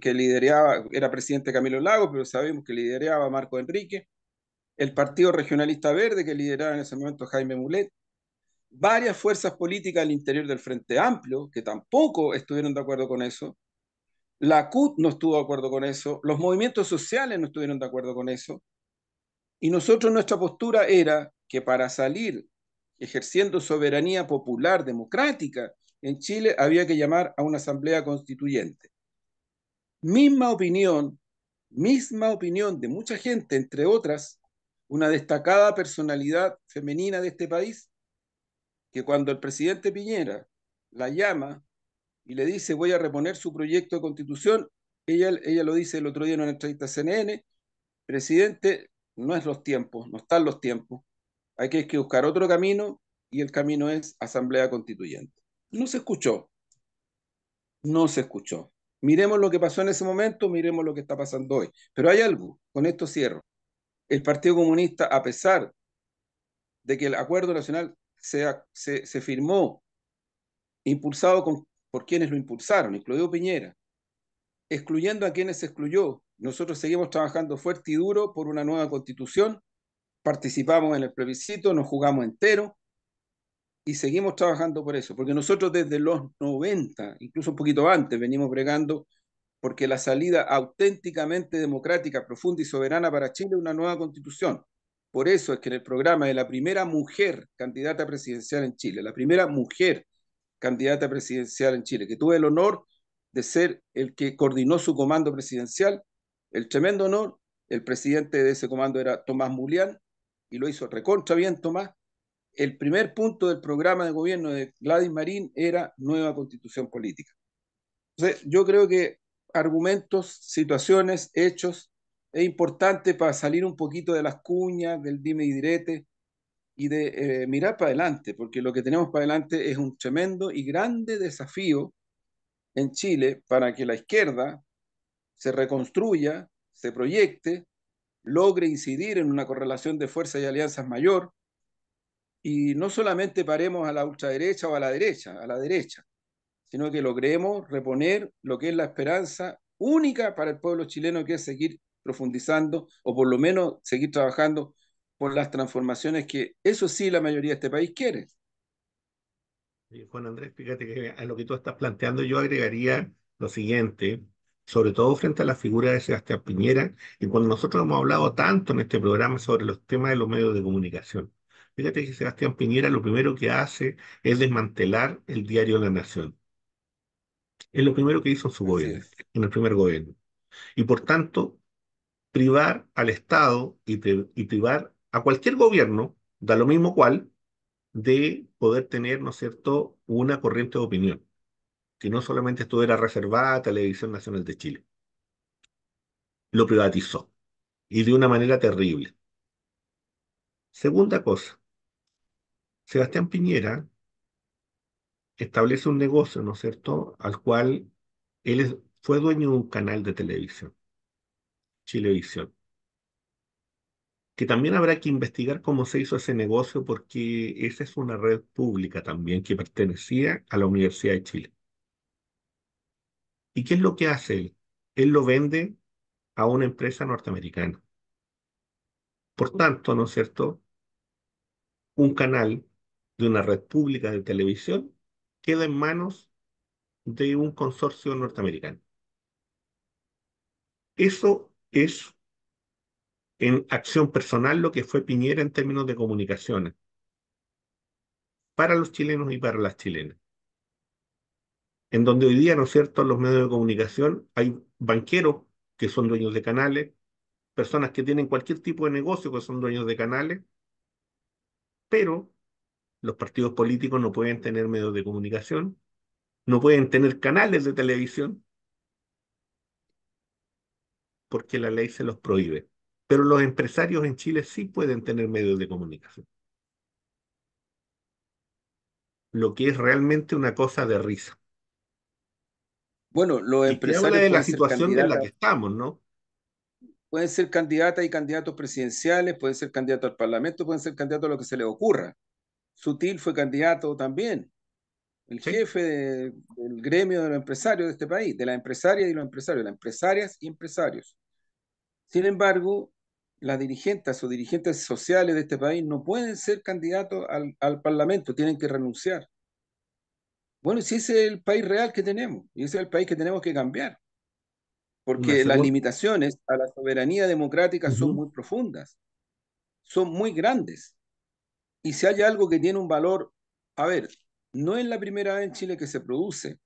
que lideraba, era presidente Camilo Lagos, pero sabemos que lideraba Marco Enrique, el Ujú. Partido Regionalista Verde que lideraba en ese momento Jaime Mulet, varias fuerzas políticas al interior del Frente Amplio que tampoco estuvieron de acuerdo con eso, la CUT no estuvo de acuerdo con eso, los movimientos sociales no estuvieron de acuerdo con eso, y nosotros nuestra postura era que para salir ejerciendo soberanía popular democrática en Chile había que llamar a una asamblea constituyente. Misma opinión, misma opinión de mucha gente, entre otras, una destacada personalidad femenina de este país, que cuando el presidente Piñera la llama y le dice voy a reponer su proyecto de constitución, ella lo dice el otro día en una entrevista a CNN, presidente, no es los tiempos, no están los tiempos, hay que buscar otro camino y el camino es asamblea constituyente. No se escuchó, no se escuchó. Miremos lo que pasó en ese momento, miremos lo que está pasando hoy. Pero hay algo, con esto cierro. El Partido Comunista, a pesar de que el acuerdo nacional se firmó, impulsado por quienes lo impulsaron, incluido Piñera, excluyendo a quienes se excluyó, nosotros seguimos trabajando fuerte y duro por una nueva constitución, participamos en el plebiscito, nos jugamos entero y seguimos trabajando por eso, porque nosotros desde los 90, incluso un poquito antes, venimos bregando porque la salida auténticamente democrática, profunda y soberana para Chile es una nueva constitución. Por eso es que en el programa de la primera mujer candidata presidencial en Chile, la primera mujer candidata presidencial en Chile, que tuve el honor de ser el que coordinó su comando presidencial, el tremendo honor, el presidente de ese comando era Tomás Mulián, y lo hizo recontra bien Tomás, el primer punto del programa de gobierno de Gladys Marín era nueva constitución política. Entonces, yo creo que argumentos, situaciones, hechos, es importante para salir un poquito de las cuñas, del dime y direte y de mirar para adelante, porque lo que tenemos para adelante es un tremendo y grande desafío en Chile para que la izquierda se reconstruya, se proyecte, logre incidir en una correlación de fuerzas y alianzas mayor, y no solamente paremos a la ultraderecha o a la derecha, sino que logremos reponer lo que es la esperanza única para el pueblo chileno, que es seguir profundizando o por lo menos seguir trabajando por las transformaciones que eso sí la mayoría de este país quiere. Juan Andrés, fíjate que a lo que tú estás planteando yo agregaría lo siguiente, sobre todo frente a la figura de Sebastián Piñera, y cuando nosotros hemos hablado tanto en este programa sobre los temas de los medios de comunicación. Fíjate que Sebastián Piñera lo primero que hace es desmantelar el diario La Nación. Es lo primero que hizo en su Así gobierno, es. en el primer gobierno. Y por tanto, privar al Estado y privar a cualquier gobierno, da lo mismo cual, de poder tener, ¿no es cierto?, una corriente de opinión, que no solamente estuviera reservada a Televisión Nacional de Chile. Lo privatizó y de una manera terrible. Segunda cosa, Sebastián Piñera establece un negocio, ¿no es cierto?, al cual fue dueño de un canal de televisión, Chilevisión, que también habrá que investigar cómo se hizo ese negocio porque esa es una red pública también que pertenecía a la Universidad de Chile. ¿Y qué es lo que hace él? Él lo vende a una empresa norteamericana. Por tanto, ¿no es cierto? Un canal de una red pública de televisión queda en manos de un consorcio norteamericano. Eso es en acción personal lo que fue Piñera en términos de comunicaciones para los chilenos y para las chilenas. En donde hoy día, ¿no es cierto?, en los medios de comunicación hay banqueros que son dueños de canales, personas que tienen cualquier tipo de negocio que son dueños de canales, pero los partidos políticos no pueden tener medios de comunicación, no pueden tener canales de televisión porque la ley se los prohíbe. Pero los empresarios en Chile sí pueden tener medios de comunicación, lo que es realmente una cosa de risa. Bueno, los Y que habla empresarios de la situación en la que estamos, ¿no? pueden ser candidatas y candidatos presidenciales, pueden ser candidatos al Parlamento, pueden ser candidatos a lo que se les ocurra. Sutil fue candidato también, el Sí, jefe del gremio de los empresarios de este país, de las empresarias y los empresarios, las empresarias y empresarios. Sin embargo, las dirigentes o dirigentes sociales de este país no pueden ser candidatos al Parlamento, tienen que renunciar. Bueno, si ese es el país real que tenemos, y ese es el país que tenemos que cambiar, una porque las segunda. limitaciones a la soberanía democrática son Ujú. muy profundas, son muy grandes. Y si hay algo que tiene un valor, a ver, no es la primera vez en Chile que se produce.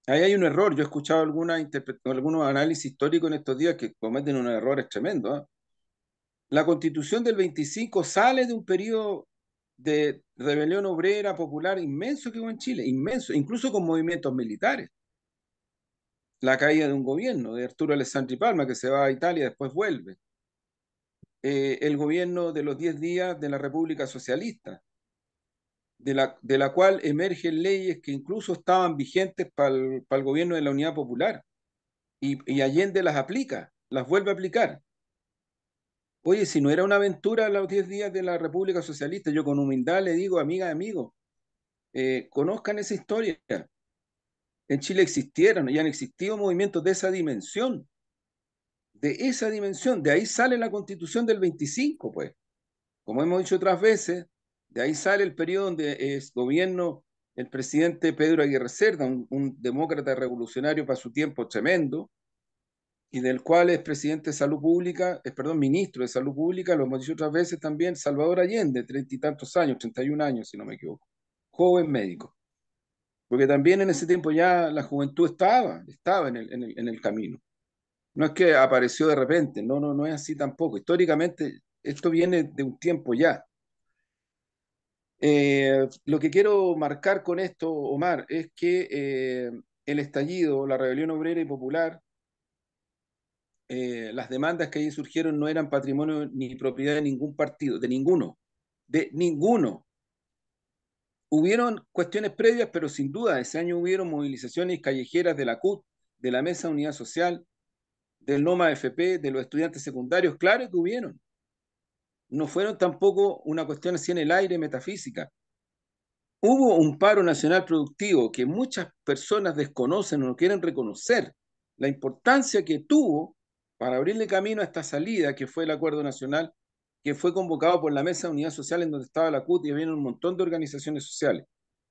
Ahí hay un error. Yo he escuchado algunos análisis históricos en estos días que cometen unos errores tremendos. ¿Ah? La Constitución del 25 sale de un periodo de rebelión obrera popular inmenso que hubo en Chile, inmenso, incluso con movimientos militares. La caída de un gobierno, de Arturo Alessandri Palma, que se va a Italia y después vuelve. El gobierno de los 10 días de la República Socialista, de la cual emergen leyes que incluso estaban vigentes para el gobierno de la Unidad Popular. Y Allende las aplica, las vuelve a aplicar. Oye, si no era una aventura los 10 días de la República Socialista, yo con humildad le digo, amiga, amigo, conozcan esa historia. En Chile existieron y han existido movimientos de esa dimensión. De ahí sale la Constitución del 25, pues. Como hemos dicho otras veces, de ahí sale el periodo donde es gobierno el presidente Pedro Aguirre Cerda, un demócrata revolucionario para su tiempo tremendo, y del cual es presidente de Salud Pública, perdón, ministro de Salud Pública, lo hemos dicho otras veces también, Salvador Allende, 30 y tantos años, 31 años, si no me equivoco, joven médico, porque también en ese tiempo ya la juventud estaba en el camino. No es que apareció de repente, no es así tampoco. Históricamente, esto viene de un tiempo ya. Lo que quiero marcar con esto, Omar, es que el estallido, la rebelión obrera y popular, las demandas que ahí surgieron no eran patrimonio ni propiedad de ningún partido, de ninguno, de ninguno. Hubieron cuestiones previas, pero sin duda ese año hubieron movilizaciones callejeras de la CUT, de la Mesa de Unidad Social, del NOMA FP, de los estudiantes secundarios, claro que hubieron. No fueron tampoco una cuestión así en el aire metafísica. Hubo un paro nacional productivo que muchas personas desconocen o no quieren reconocer la importancia que tuvo para abrirle camino a esta salida, que fue el Acuerdo Nacional, que fue convocado por la Mesa de Unidad Social en donde estaba la CUT y había un montón de organizaciones sociales.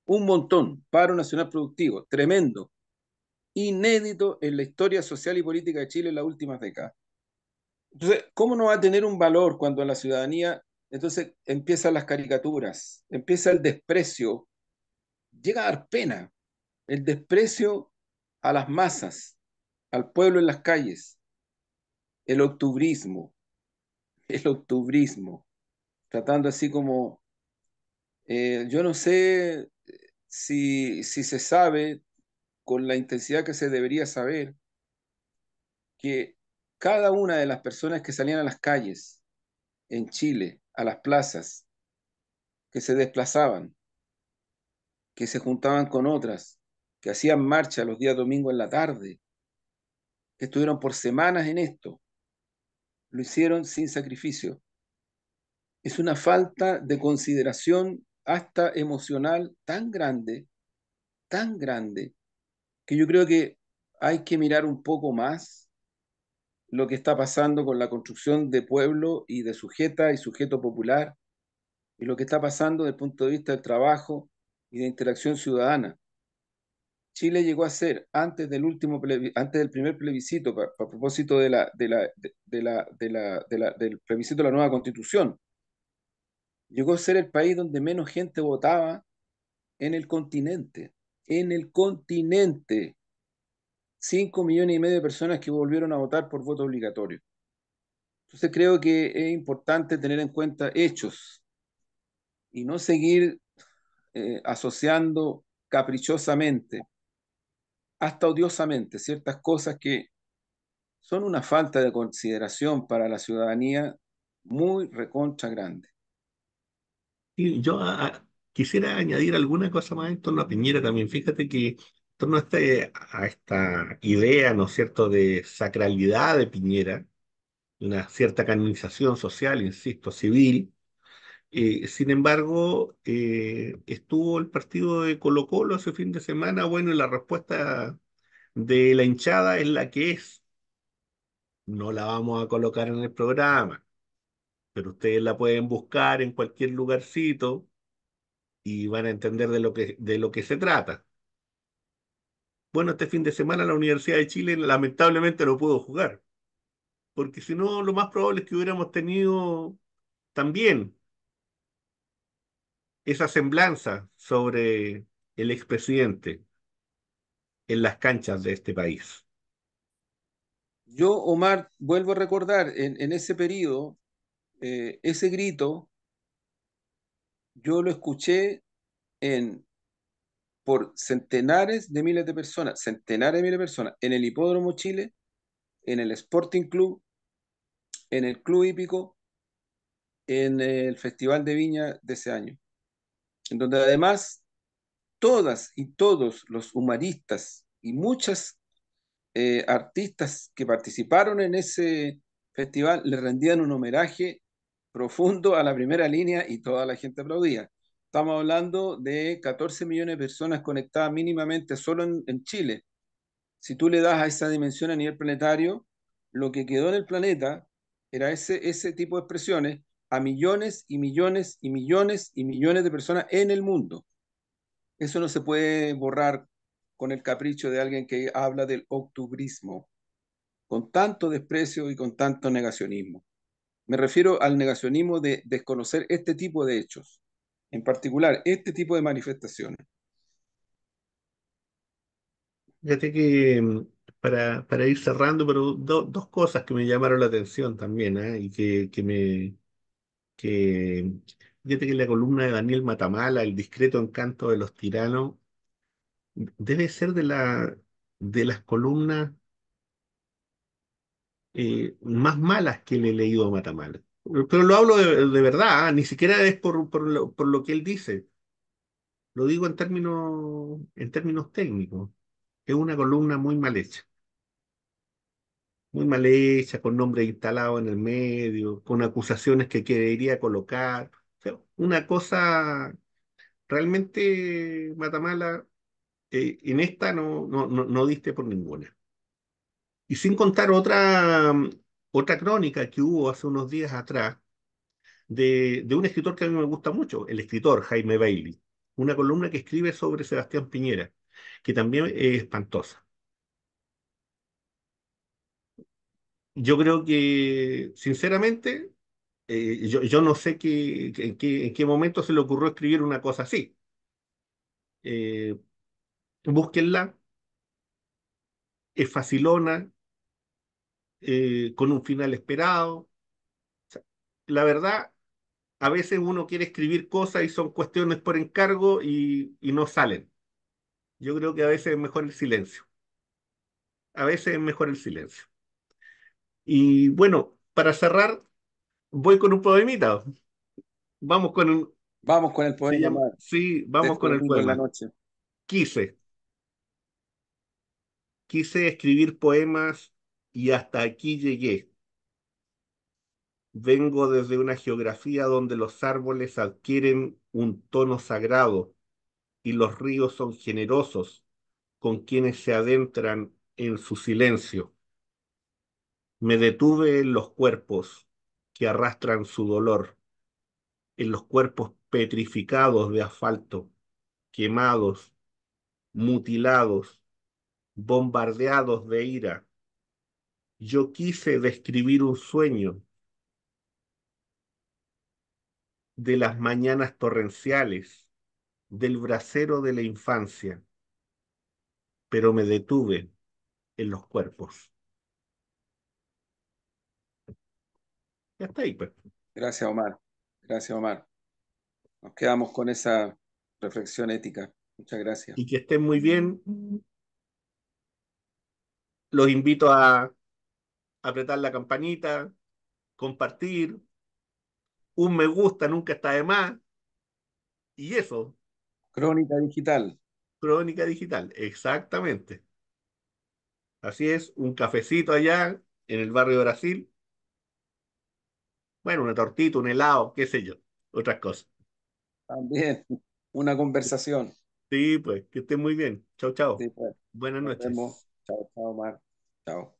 Un montón, paro nacional productivo, tremendo, inédito en la historia social y política de Chile en las últimas décadas. Entonces, ¿cómo no va a tener un valor cuando la ciudadanía, entonces empiezan las caricaturas, empieza el desprecio, llega a dar pena, el desprecio a las masas, al pueblo en las calles, el octubrismo, el octubrismo, tratando así como, yo no sé si se sabe con la intensidad que se debería saber que cada una de las personas que salían a las calles en Chile, a las plazas, que se desplazaban, que se juntaban con otras, que hacían marcha los días domingos en la tarde, que estuvieron por semanas en esto, lo hicieron sin sacrificio. Es una falta de consideración hasta emocional tan grande, que yo creo que hay que mirar un poco más lo que está pasando con la construcción de pueblo y de sujeta y sujeto popular, y lo que está pasando desde el punto de vista del trabajo y de interacción ciudadana. Chile llegó a ser, antes del primer plebiscito, a propósito del plebiscito de la nueva constitución, llegó a ser el país donde menos gente votaba en el continente. En el continente. 5,5 millones de personas que volvieron a votar por voto obligatorio. Entonces creo que es importante tener en cuenta hechos y no seguir asociando caprichosamente, hasta odiosamente, ciertas cosas que son una falta de consideración para la ciudadanía muy recontra grande. Y yo quisiera añadir alguna cosa más en torno a Piñera también. Fíjate que en torno a esta idea, ¿no es cierto?, de sacralidad de Piñera, una cierta canonización social, insisto, civil. Sin embargo, estuvo el partido de Colo-Colo ese fin de semana. Bueno, y la respuesta de la hinchada es la que es. No la vamos a colocar en el programa, pero ustedes la pueden buscar en cualquier lugarcito y van a entender de lo que se trata. Bueno, este fin de semana la Universidad de Chile lamentablemente no pudo jugar, porque si no, lo más probable es que hubiéramos tenido también esa semblanza sobre el expresidente en las canchas de este país. Yo, Omar, vuelvo a recordar, en ese periodo, ese grito, yo lo escuché en, por centenares de miles de personas, en el Hipódromo Chile, en el Sporting Club, en el Club Hípico, en el Festival de Viña de ese año, en donde además todas y todos los humoristas y muchas artistas que participaron en ese festival le rendían un homenaje profundo a la primera línea y toda la gente aplaudía. Estamos hablando de 14 millones de personas conectadas mínimamente solo en Chile. Si tú le das a esa dimensión a nivel planetario, lo que quedó en el planeta era ese tipo de expresiones a millones y millones y millones y millones de personas en el mundo. Eso no se puede borrar con el capricho de alguien que habla del octubrismo, con tanto desprecio y con tanto negacionismo. Me refiero al negacionismo de desconocer este tipo de hechos, en particular este tipo de manifestaciones. Fíjate que para ir cerrando, pero dos cosas que me llamaron la atención también, ¿ah? Y que Fíjate que la columna de Daniel Matamala, El discreto encanto de los tiranos, debe ser de las columnas más malas que le he leído a Matamala. Pero lo hablo de verdad, ni siquiera es por lo que él dice. Lo digo en términos técnicos. Es una columna muy mal hecha, con nombres instalados en el medio, con acusaciones que quería colocar. O sea, una cosa realmente, Matamala, en esta no diste por ninguna. Y sin contar otra crónica que hubo hace unos días atrás de un escritor que a mí me gusta mucho, el escritor Jaime Bailey, una columna que escribe sobre Sebastián Piñera, que también es espantosa. Yo creo que, sinceramente, yo no sé en qué momento se le ocurrió escribir una cosa así. Eh, Búsquenla, es facilona, con un final esperado. O sea, la verdad, a veces uno quiere escribir cosas y son cuestiones por encargo y no salen. Yo creo que a veces es mejor el silencio. A veces es mejor el silencio. Y bueno, para cerrar, voy con un poemita. Vamos con un, Vamos con el se poema, llama, Omar, sí, de vamos este con el domingo en la poema. noche. Quise, quise escribir poemas y hasta aquí llegué. Vengo desde una geografía donde los árboles adquieren un tono sagrado y los ríos son generosos con quienes se adentran en su silencio. Me detuve en los cuerpos que arrastran su dolor, en los cuerpos petrificados de asfalto, quemados, mutilados, bombardeados de ira. Yo quise describir un sueño de las mañanas torrenciales, del brasero de la infancia, pero me detuve en los cuerpos. Ya está ahí, pues. Gracias, Omar. Gracias, Omar. Nos quedamos con esa reflexión ética. Muchas gracias. Y que estén muy bien. Los invito a apretar la campanita, compartir, un me gusta nunca está de más. Y eso, Crónica digital. Crónica Digital, exactamente. Así es, un cafecito allá en el barrio de Brasil. Bueno, una tortita, un helado, qué sé yo, otras cosas. También una conversación. Sí, pues, que estén muy bien. Chao, chao. Sí, pues. Buenas Nos vemos. noches. Chao, chao, Omar. Chao.